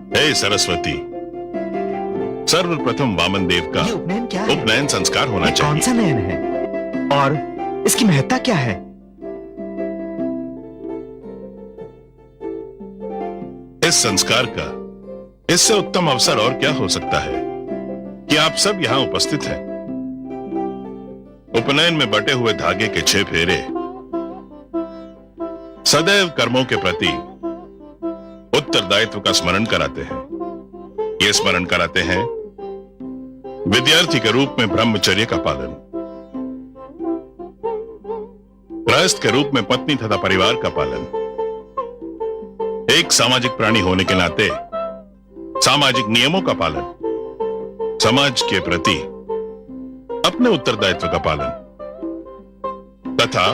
हे सरस्वती, सर्वप्रथम वामन देव का ये उपनयन क्या है? उपनयन संस्कार होना ये कौन चाहिए। सा नयन है और इसकी महत्ता क्या है? इस संस्कार का इससे उत्तम अवसर और क्या हो सकता है कि आप सब यहां उपस्थित हैं। उपनयन में बटे हुए धागे के 6 फेरे सदैव कर्मों के प्रति उत्तरदायित्व का स्मरण कराते हैं। ये स्मरण कराते हैं विद्यार्थी के रूप में ब्रह्मचर्य का पालन, गृहस्थ के रूप में पत्नी तथा परिवार का पालन, एक सामाजिक प्राणी होने के नाते सामाजिक नियमों का पालन, समाज के प्रति अपने उत्तरदायित्व का पालन तथा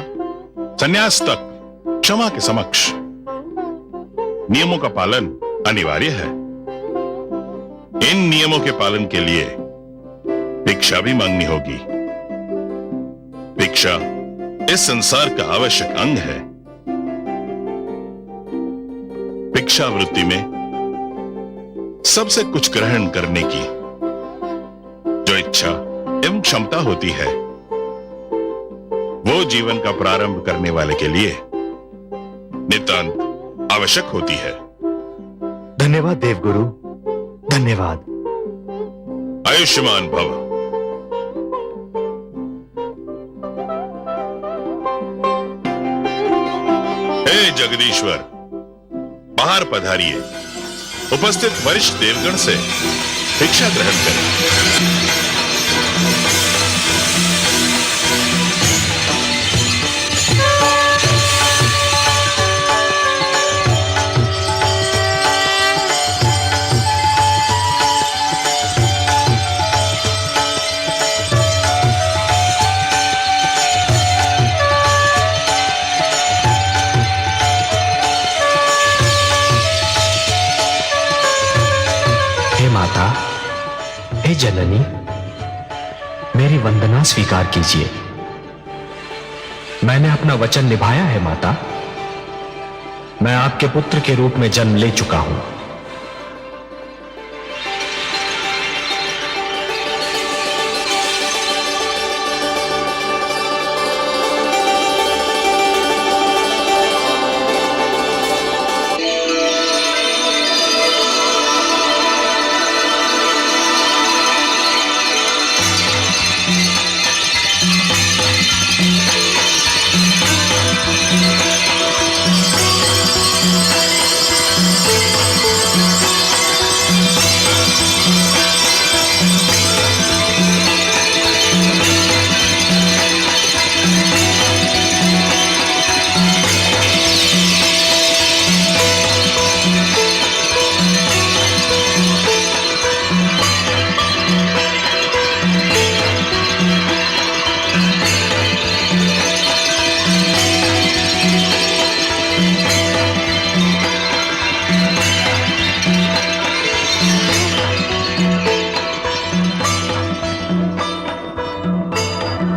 संन्यास तक क्षमा के समक्ष नियमों का पालन अनिवार्य है। इन नियमों के पालन के लिए भिक्षा भी मांगनी होगी। भिक्षा इस संसार का आवश्यक अंग है। भिक्षा वृत्ति में सबसे कुछ ग्रहण करने की जो इच्छा एवं क्षमता होती है, वो जीवन का प्रारंभ करने वाले के लिए नितांत आवश्यक होती है। धन्यवाद देवगुरु, धन्यवाद। आयुष्मान भव। हे जगदीश्वर, बाहर पधारिए। उपस्थित वरिष्ठ देवगण से भिक्षा ग्रहण करें। माता, हे जननी, मेरी वंदना स्वीकार कीजिए। मैंने अपना वचन निभाया है माता। मैं आपके पुत्र के रूप में जन्म ले चुका हूं।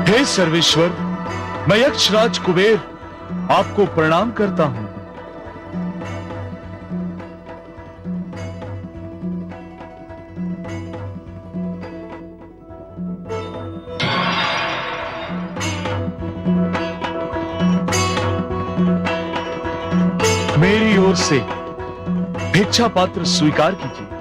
हे सर्वेश्वर, मैं यक्षराज कुबेर आपको प्रणाम करता हूं। मेरी ओर से भिक्षा पात्र स्वीकार कीजिए।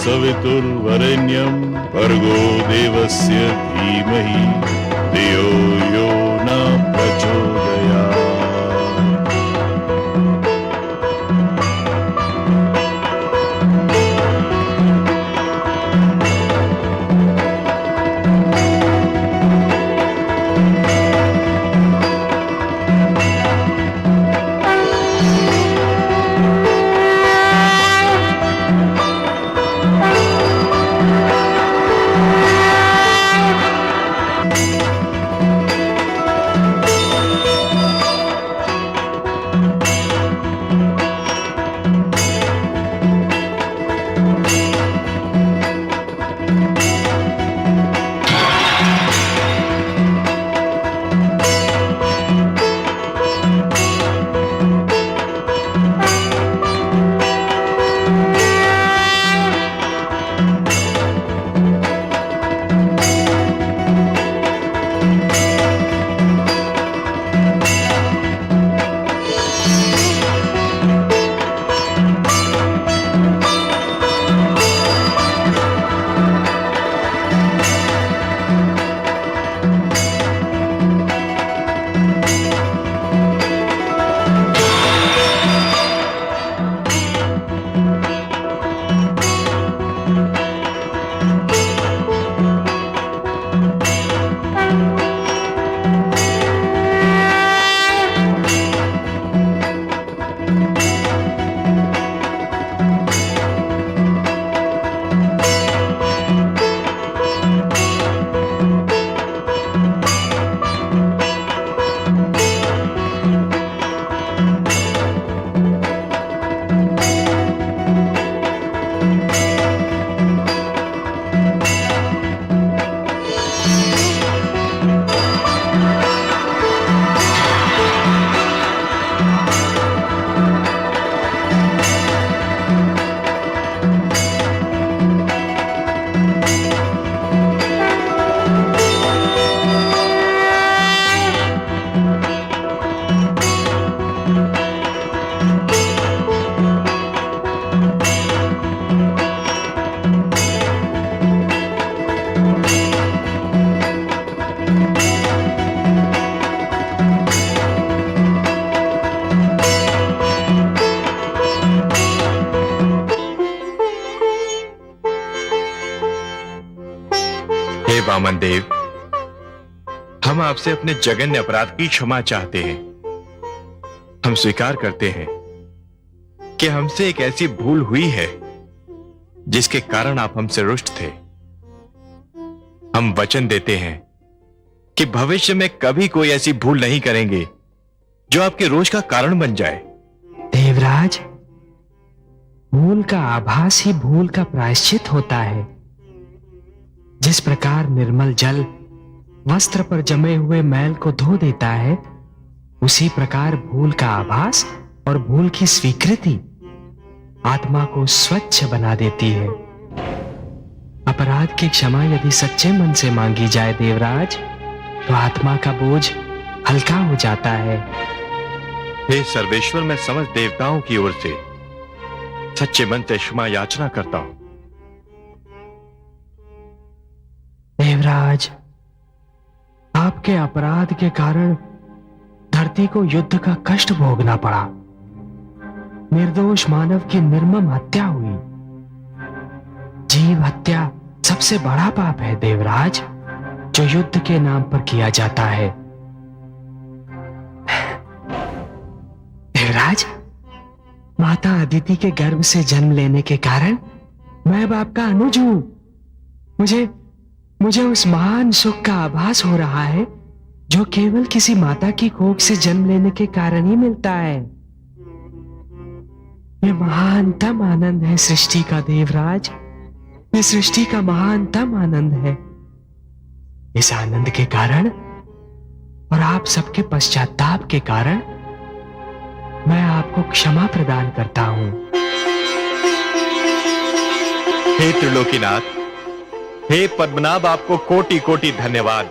सवितुर्वरेण्यं भर्गो देवस्य धीमहि धियो यो न प्रचोदयात्। वामन देव, हम आपसे अपने जघन्य अपराध की क्षमा चाहते हैं। हम स्वीकार करते हैं कि हमसे एक ऐसी भूल हुई है जिसके कारण आप हमसे रुष्ट थे। हम वचन देते हैं कि भविष्य में कभी कोई ऐसी भूल नहीं करेंगे जो आपके रोष का कारण बन जाए। देवराज, भूल का आभास ही भूल का प्रायश्चित होता है। जिस प्रकार निर्मल जल वस्त्र पर जमे हुए मैल को धो देता है, उसी प्रकार भूल का आभास और भूल की स्वीकृति आत्मा को स्वच्छ बना देती है। अपराध की क्षमा यदि सच्चे मन से मांगी जाए देवराज, तो आत्मा का बोझ हल्का हो जाता है। हे सर्वेश्वर, मैं समस्त देवताओं की ओर से सच्चे मन से क्षमा याचना करता हूं। देवराज, आपके अपराध के कारण धरती को युद्ध का कष्ट भोगना पड़ा। निर्दोष मानव की निर्मम हत्या हुई। जीव हत्या सबसे बड़ा पाप है देवराज, जो युद्ध के नाम पर किया जाता है। देवराज, माता अदिति के गर्भ से जन्म लेने के कारण मैं बाप का अनुज हूं। मुझे उस महान सुख का आभास हो रहा है जो केवल किसी माता की कोख से जन्म लेने के कारण ही मिलता है। ये महानतम आनंद है सृष्टि का देवराज। ये सृष्टि का महानतम आनंद है। इस आनंद के कारण और आप सबके पश्चाताप के कारण मैं आपको क्षमा प्रदान करता हूं। हे त्रिलोकीनाथ, हे पद्मनाभ, आपको कोटि कोटि धन्यवाद।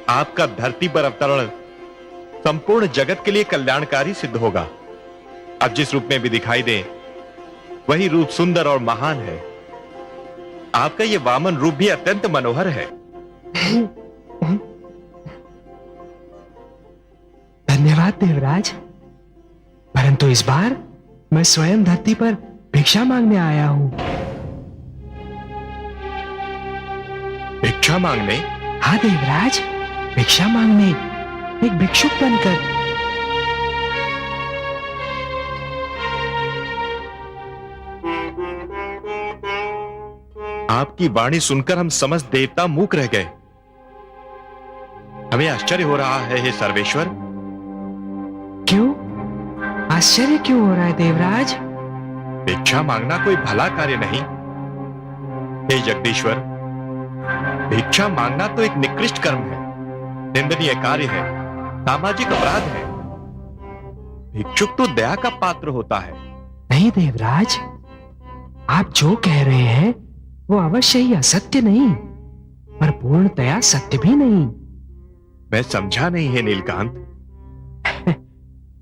आपका धरती पर अवतरण संपूर्ण जगत के लिए कल्याणकारी सिद्ध होगा। अब जिस रूप में भी दिखाई दे, वही रूप सुंदर और महान है। आपका ये वामन रूप भी अत्यंत मनोहर है। धन्यवाद देवराज, परंतु इस बार मैं स्वयं धरती पर भिक्षा मांगने आया हूं। भिक्षा मांगने? हाँ देवराज, भिक्षा मांगने, एक भिक्षुक बनकर। आपकी वाणी सुनकर हम समस्त देवता मूक रह गए। हमें आश्चर्य हो रहा है हे सर्वेश्वर। क्यों आश्चर्य क्यों हो रहा है देवराज? भिक्षा मांगना कोई भला कार्य नहीं। हे जगदीश्वर, भिक्षा मांगना तो एक निकृष्ट कर्म है, निंदनीय कार्य है, सामाजिक अपराध है। भिक्षुक तो दया का पात्र होता है। नहीं देवराज, आप जो कह रहे हैं वो अवश्य ही असत्य नहीं, पर पूर्णतया सत्य भी नहीं। मैं समझा नहीं है नीलकांत।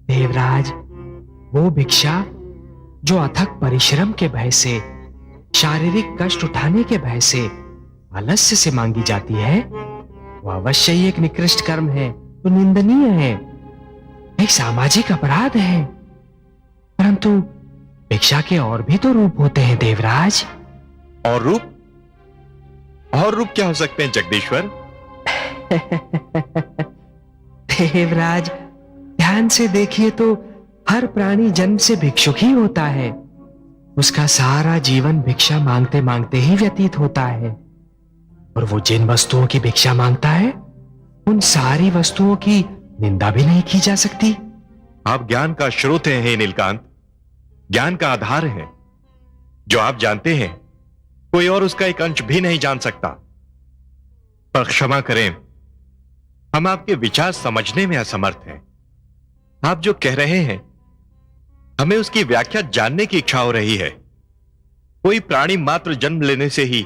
देवराज, वो भिक्षा जो अथक परिश्रम के भय से, शारीरिक कष्ट उठाने के भय से, आलस्य से मांगी जाती है, वो अवश्य ही एक निकृष्ट कर्म है, तो निंदनीय है, एक सामाजिक अपराध है। परंतु भिक्षा के और भी तो रूप होते हैं देवराज। और रूप? और रूप क्या हो सकते हैं जगदीश्वर? देवराज, ध्यान से देखिए तो हर प्राणी जन्म से भिक्षुक ही होता है। उसका सारा जीवन भिक्षा मांगते मांगते ही व्यतीत होता है, और वो जिन वस्तुओं की भिक्षा मांगता है, उन सारी वस्तुओं की निंदा भी नहीं की जा सकती। आप ज्ञान का स्रोत हैं हे नीलकांत, ज्ञान का आधार है। जो आप जानते हैं कोई और उसका एक अंश भी नहीं जान सकता। पर क्षमा करें, हम आपके विचार समझने में असमर्थ हैं। आप जो कह रहे हैं हमें उसकी व्याख्या जानने की इच्छा हो रही है। कोई प्राणी मात्र जन्म लेने से ही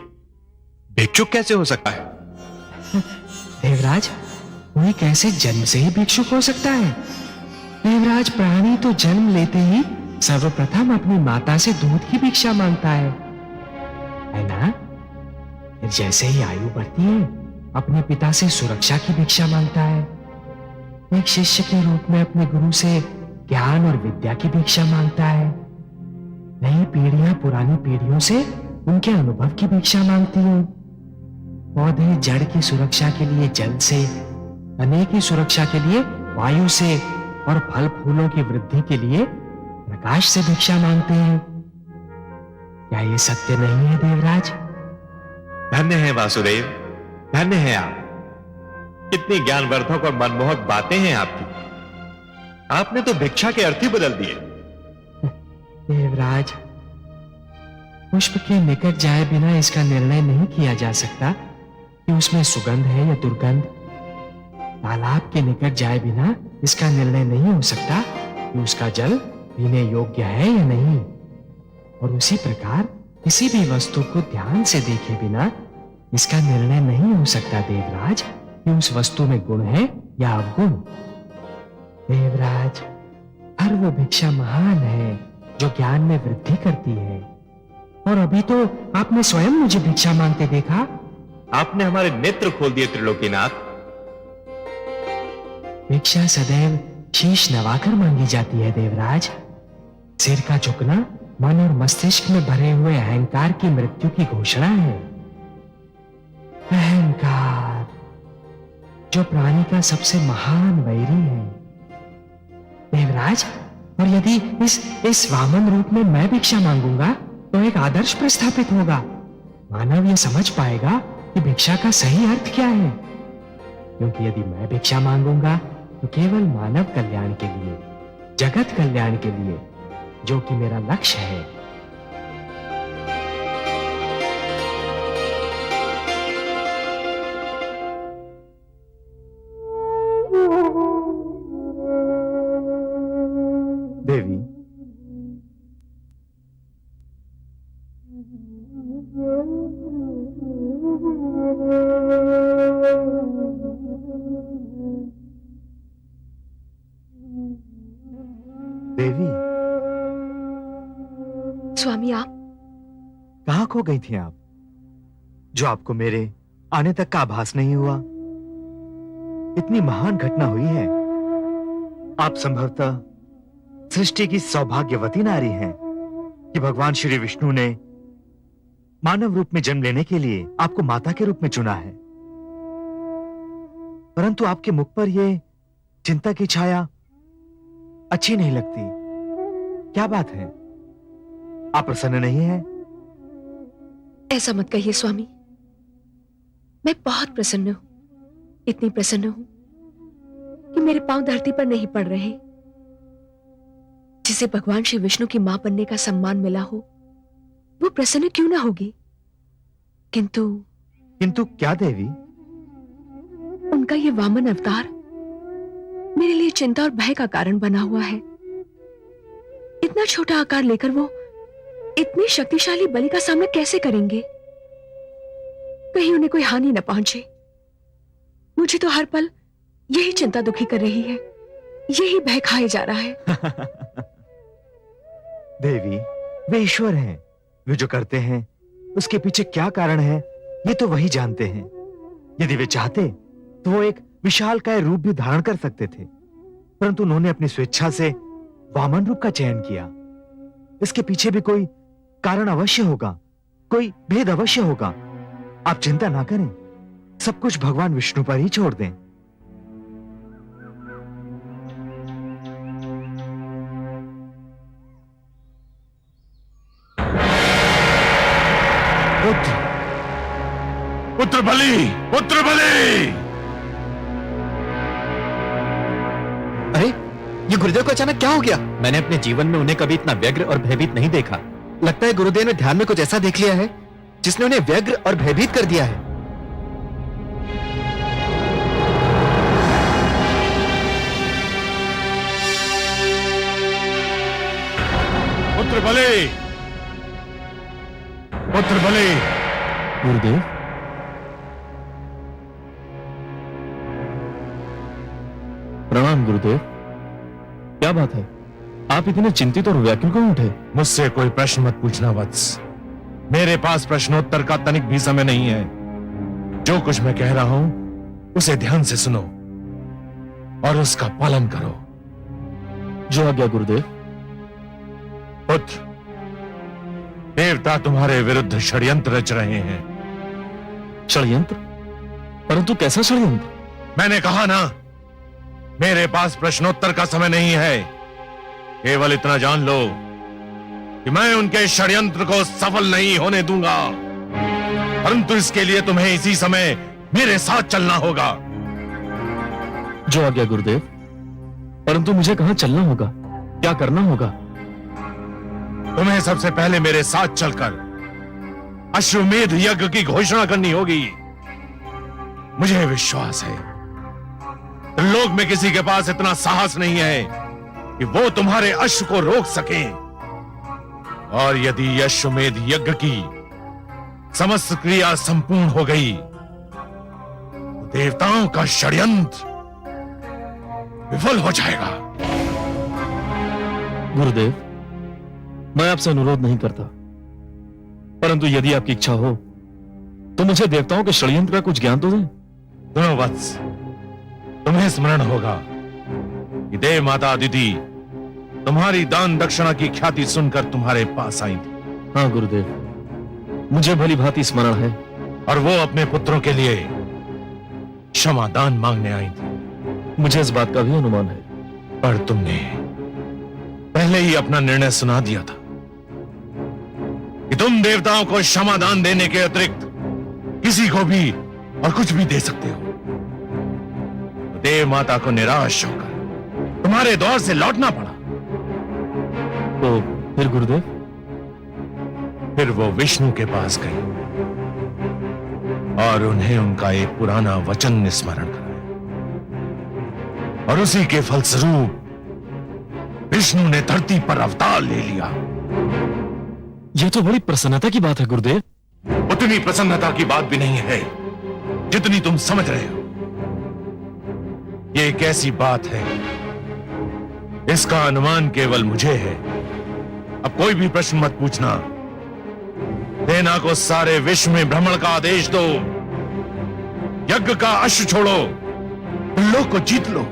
भिक्षुक कैसे हो सकता है? देवराज, कोई कैसे जन्म से ही भिक्षुक हो सकता है? देवराज, प्राणी तो जन्म लेते ही सर्वप्रथम अपनी माता से दूध की भिक्षा मांगता है ना? फिर जैसे ही आयु बढ़ती है, अपने पिता से सुरक्षा की भिक्षा मांगता है। एक शिष्य के रूप में अपने गुरु से ज्ञान और विद्या की भिक्षा मांगता है। नई पीढ़ियां पुरानी पीढ़ियों से उनके अनुभव की भिक्षा मांगती हैं। पौधे जड़ की सुरक्षा के लिए जल से, तने की सुरक्षा के लिए वायु से, और फल फूलों की वृद्धि के लिए प्रकाश से भिक्षा मांगते हैं। क्या ये सत्य नहीं है देवराज? धन्य है वासुदेव, धन्य है आप। कितनी ज्ञानवर्धक और मनमोहक बातें हैं आपकी। आपने तो भिक्षा के अर्थ ही बदल दिए। देवराज, पुष्प के निकट जाए बिना इसका निर्णय नहीं किया जा सकता कि उसमें सुगंध है या दुर्गंध। तालाब के निकट जाए बिना इसका निर्णय नहीं हो सकता कि उसका जल पीने योग्य है या नहीं। और उसी प्रकार किसी भी वस्तु को ध्यान से देखे बिना इसका निर्णय नहीं हो सकता देवराज कि उस वस्तु में गुण है या अवगुण। देवराज, हर वो भिक्षा महान है जो ज्ञान में वृद्धि करती है। और अभी तो आपने स्वयं मुझे भिक्षा मांगते देखा। आपने हमारे नेत्र खोल दिए त्रिलोकीनाथ। भिक्षा सदैव शीश नवाकर मांगी जाती है देवराज। सिर का झुकना मन और मस्तिष्क में भरे हुए अहंकार की मृत्यु की घोषणा है। अहंकार, जो प्राणी का सबसे महान वैरी है देवराज। और यदि इस वामन रूप में मैं भिक्षा मांगूंगा तो एक आदर्श प्रस्थापित होगा। मानव यह समझ पाएगा कि भिक्षा का सही अर्थ क्या है। क्योंकि यदि मैं भिक्षा मांगूंगा तो केवल मानव कल्याण के लिए, जगत कल्याण के लिए, जो कि मेरा लक्ष्य है। देवी, स्वामी खो गई थी आप, जो आपको मेरे आने तक का आभास नहीं हुआ। इतनी महान घटना हुई है। आप संभवतः सृष्टि की सौभाग्यवती नारी हैं कि भगवान श्री विष्णु ने मानव रूप में जन्म लेने के लिए आपको माता के रूप में चुना है। परंतु आपके मुख पर यह चिंता की छाया अच्छी नहीं लगती। क्या बात है? आप प्रसन्न नहीं हैं? ऐसा मत कहिए स्वामी, मैं बहुत प्रसन्न हूं। इतनी प्रसन्न हूं कि मेरे पांव धरती पर नहीं पड़ रहे। जिसे भगवान श्री विष्णु की मां बनने का सम्मान मिला हो, वो प्रसन्न क्यों ना होगी? किंतु क्या देवी? उनका ये वामन अवतार मेरे लिए चिंता और भय का कारण बना हुआ है। इतना छोटा आकार लेकर वो इतनी शक्तिशाली बलि का सामना कैसे करेंगे? कहीं उन्हें कोई हानि न पहुंचे। मुझे तो हर पल यही चिंता दुखी कर रही है, यही भय खाए जा रहा है। देवी, वे ईश्वर हैं। वे जो करते हैं उसके पीछे क्या कारण है, ये तो वही जानते हैं। यदि वे चाहते तो वो एक विशालकाय रूप भी धारण कर सकते थे, परंतु उन्होंने अपनी स्वेच्छा से वामन रूप का चयन किया। इसके पीछे भी कोई कारण अवश्य होगा, कोई भेद अवश्य होगा। आप चिंता ना करें, सब कुछ भगवान विष्णु पर ही छोड़ दें। पुत्र बलि, पुत्र बलि! अरे, ये गुरुदेव को अचानक क्या हो गया? मैंने अपने जीवन में उन्हें कभी इतना व्यग्र और भयभीत नहीं देखा। लगता है गुरुदेव ने ध्यान में कुछ ऐसा देख लिया है जिसने उन्हें व्यग्र और भयभीत कर दिया है। पुत्र बलि, पुत्र बलि! गुरुदेव, प्रणाम गुरुदेव। क्या बात है, आप इतने चिंतित और व्याकुल क्यों उठे? मुझसे कोई प्रश्न मत पूछना वत्स। मेरे पास प्रश्नोत्तर का तनिक भी समय नहीं है। जो कुछ मैं कह रहा हूं उसे ध्यान से सुनो और उसका पालन करो। जो आज्ञा गुरुदेव। पुत्र, देवता तुम्हारे विरुद्ध षड्यंत्र रच रहे हैं। षड्यंत्र? परंतु कैसा षड्यंत्र? मैंने कहा ना, मेरे पास प्रश्नोत्तर का समय नहीं है। केवल इतना जान लो कि मैं उनके षड्यंत्र को सफल नहीं होने दूंगा, परंतु इसके लिए तुम्हें इसी समय मेरे साथ चलना होगा। जो आज्ञा गुरुदेव। परंतु मुझे कहां चलना होगा, क्या करना होगा? तुम्हें सबसे पहले मेरे साथ चलकर अश्वमेध यज्ञ की घोषणा करनी होगी। मुझे विश्वास है लोग में किसी के पास इतना साहस नहीं है कि वो तुम्हारे अश्व को रोक सके। और यदि अश्वमेध यज्ञ की समस्त क्रिया संपूर्ण हो गई तो देवताओं का षड्यंत्र विफल हो जाएगा। गुरुदेव, मैं आपसे अनुरोध नहीं करता, परंतु यदि आपकी इच्छा हो तो मुझे देवताओं के षड्यंत्र का कुछ ज्ञान तो दें। सुनो वत्स, तुम्हें स्मरण होगा कि देव माता अदिति तुम्हारी दान दक्षिणा की ख्याति सुनकर तुम्हारे पास आई थी। हाँ गुरुदेव, मुझे भली भांति स्मरण है। और वो अपने पुत्रों के लिए क्षमा दान मांगने आई थी। मुझे इस बात का भी अनुमान है। पर तुमने पहले ही अपना निर्णय सुना दिया था कि तुम देवताओं को क्षमा दान देने के अतिरिक्त किसी को भी और कुछ भी दे सकते हो। तो देव माता को निराश होकर तुम्हारे दौर से लौटना पड़ा। तो फिर गुरुदेव? फिर वो विष्णु के पास गई और उन्हें उनका एक पुराना वचन स्मरण कराया, और उसी के फलस्वरूप विष्णु ने धरती पर अवतार ले लिया। यह तो बड़ी प्रसन्नता की बात है गुरुदेव। उतनी प्रसन्नता की बात भी नहीं है जितनी तुम समझ रहे हो। ये एक ऐसी बात है, इसका अनुमान केवल मुझे है। अब कोई भी प्रश्न मत पूछना, सेना को सारे विश्व में भ्रमण का आदेश दो। यज्ञ का अश्व छोड़ो, पिल्लों को जीत लो।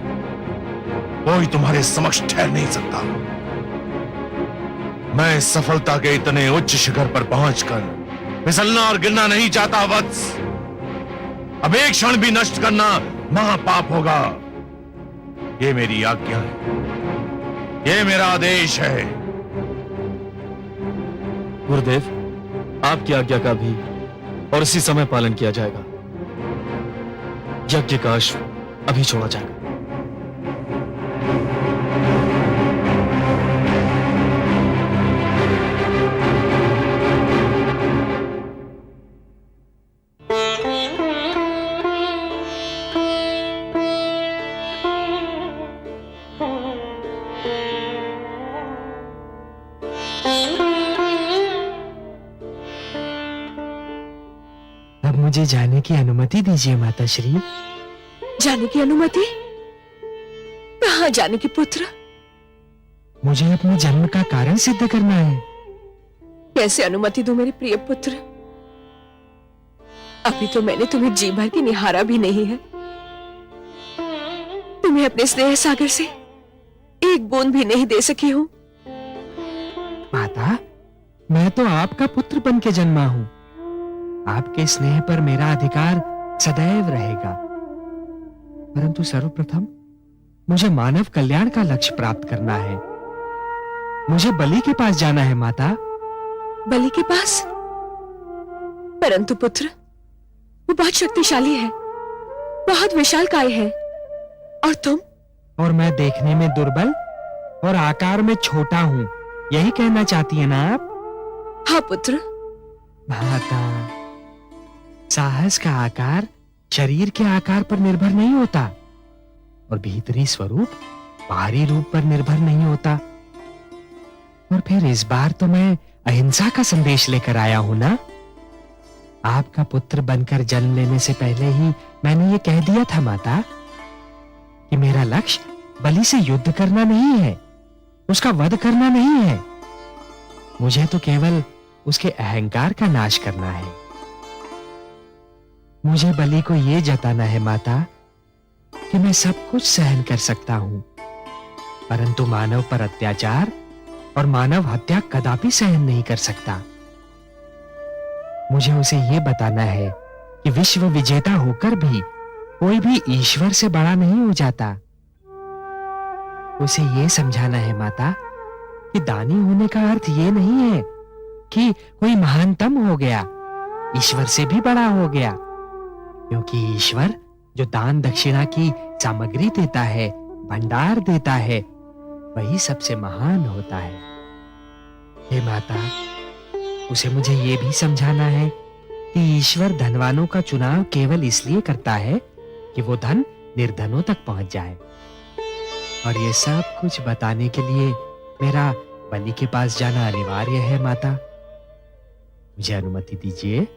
कोई तुम्हारे समक्ष ठहर नहीं सकता। मैं सफलता के इतने उच्च शिखर पर पहुंचकर फिसलना और गिरना नहीं चाहता वत्स। अब एक क्षण भी नष्ट करना महापाप होगा। ये मेरी आज्ञा है, ये मेरा आदेश है। गुरुदेव, आपकी आज्ञा का भी और इसी समय पालन किया जाएगा। यज्ञ का अश्व अभी छोड़ा जाएगा। अब मुझे जाने की अनुमति दीजिए माता श्री। जाने की अनुमति? कहाँ जाने की पुत्र? मुझे अपने जन्म का कारण सिद्ध करना है। कैसे अनुमति दूं मेरे प्रिय पुत्र? अभी तो मैंने तुम्हें जी भर के निहारा भी नहीं है। तुम्हें अपने स्नेह सागर से एक बूंद भी नहीं दे सकी हूं। माता, मैं तो आपका पुत्र बन के जन्मा हूं। आपके स्नेह पर मेरा अधिकार सदैव रहेगा। परंतु सर्वप्रथम मुझे मानव कल्याण का लक्ष्य प्राप्त करना है। मुझे बलि के पास जाना है माता। बलि के पास? परंतु पुत्र, वो बहुत शक्तिशाली है, बहुत विशालकाय है। और तुम? और मैं देखने में दुर्बल और आकार में छोटा हूं, यही कहना चाहती है ना आप? हाँ पुत्र। माता, साहस का आकार शरीर के आकार पर निर्भर नहीं होता और भीतरी स्वरूप बाहरी रूप पर निर्भर नहीं होता। और फिर इस बार तो मैं अहिंसा का संदेश लेकर आया हूं ना। आपका पुत्र बनकर जन्म लेने से पहले ही मैंने ये कह दिया था माता कि मेरा लक्ष्य बलि से युद्ध करना नहीं है, उसका वध करना नहीं है। मुझे तो केवल उसके अहंकार का नाश करना है। मुझे बलि को यह जताना है माता कि मैं सब कुछ सहन कर सकता हूं, परंतु मानव पर अत्याचार और मानव हत्या कदापि सहन नहीं कर सकता। मुझे उसे यह बताना है कि विश्व विजेता होकर भी कोई भी ईश्वर से बड़ा नहीं हो जाता। उसे यह समझाना है माता कि दानी होने का अर्थ यह नहीं है कि कोई महानतम हो गया, ईश्वर से भी बड़ा हो गया। क्योंकि ईश्वर जो दान दक्षिणा की सामग्री देता है, भंडार देता है, वही सबसे महान होता है। हे माता, उसे मुझे यह भी समझाना है कि ईश्वर धनवानों का चुनाव केवल इसलिए करता है कि वो धन निर्धनों तक पहुंच जाए। और ये सब कुछ बताने के लिए मेरा बलि के पास जाना अनिवार्य है माता। मुझे अनुमति दीजिए।